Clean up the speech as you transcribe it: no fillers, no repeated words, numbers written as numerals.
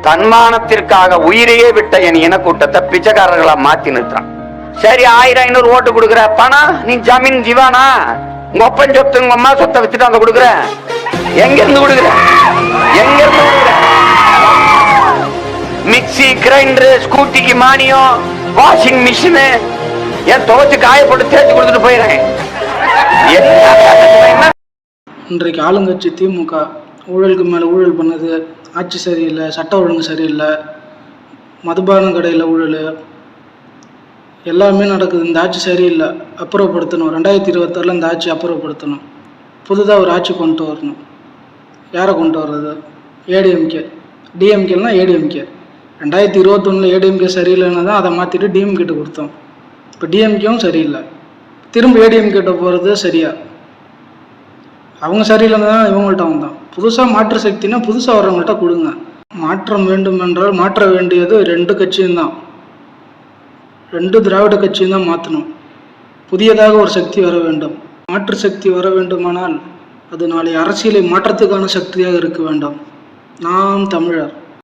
தன்மானத்திற்காக உயிரையே விட்ட என் இனக்கூட்டத்தை பிச்சைக்காரர்களா மாத்தி நிறுத்துறான். சரி 1000-500 ஓட்டு கொடுக்குற பணம், நீ ஜமீன் ஜிவானா? உங்க ஒப்பன் சொத்து உங்க அம்மா சொத்தை வச்சுட்டு அங்க கொடுக்குற? எங்க இருந்து கொடுக்குற? எங்க இருந்து கொடுக்குற? மிக்சி, கிரைண்டர், ஸ்கூட்டிக்கு மானியம், வாஷிங் மிஷின் என் துவைச்சு காயப்பட்டு தேய்ச்சி கொடுத்துட்டு போயிடுறேன். இன்றைக்கு ஆளுங்கட்சி திமுக ஊழலுக்கு மேலே ஊழல் பண்ணது, ஆட்சி சரியில்லை, சட்ட ஒழுங்கு சரியில்லை, மதுபான கடையில் ஊழல் எல்லாமே நடக்குது. இந்த ஆட்சி சரியில்லை, அப்புறப்படுத்தணும். 2026 இந்த ஆட்சி அப்புறப்படுத்தணும். புதுதாக ஒரு ஆட்சி கொண்டு வரணும். யாரை கொண்டு வர்றது? ஏடிஎம்கே. டிஎம்கேலாம் ஏடிஎம்கே. 2021 ஏடிஎம்கே சரியில்லைன்னா தான் அதை மாற்றிட்டு டிஎம்கேட்ட கொடுத்தோம். இப்போ டிஎம்கேவும் சரியில்லை, திரும்ப ஏடிஎம்கேட்ட போகிறது சரியா? அவங்க சரியில்லைன்னு தான் இவங்கள்ட்ட வந்தோம். புதுசாக மாற்று சக்தினா புதுசாக வர்றவங்கள்ட்ட கொடுங்க. மாற்றம் வேண்டும் என்றால் மாற்ற வேண்டியது 2 கட்சியும் தான், 2 திராவிட கட்சியும் தான் மாற்றணும். புதியதாக ஒரு சக்தி வர வேண்டும். மாற்று சக்தி வர வேண்டுமானால் அது நாளை அரசியலை மாற்றத்துக்கான சக்தியாக இருக்க வேண்டும். நாம் தமிழர்.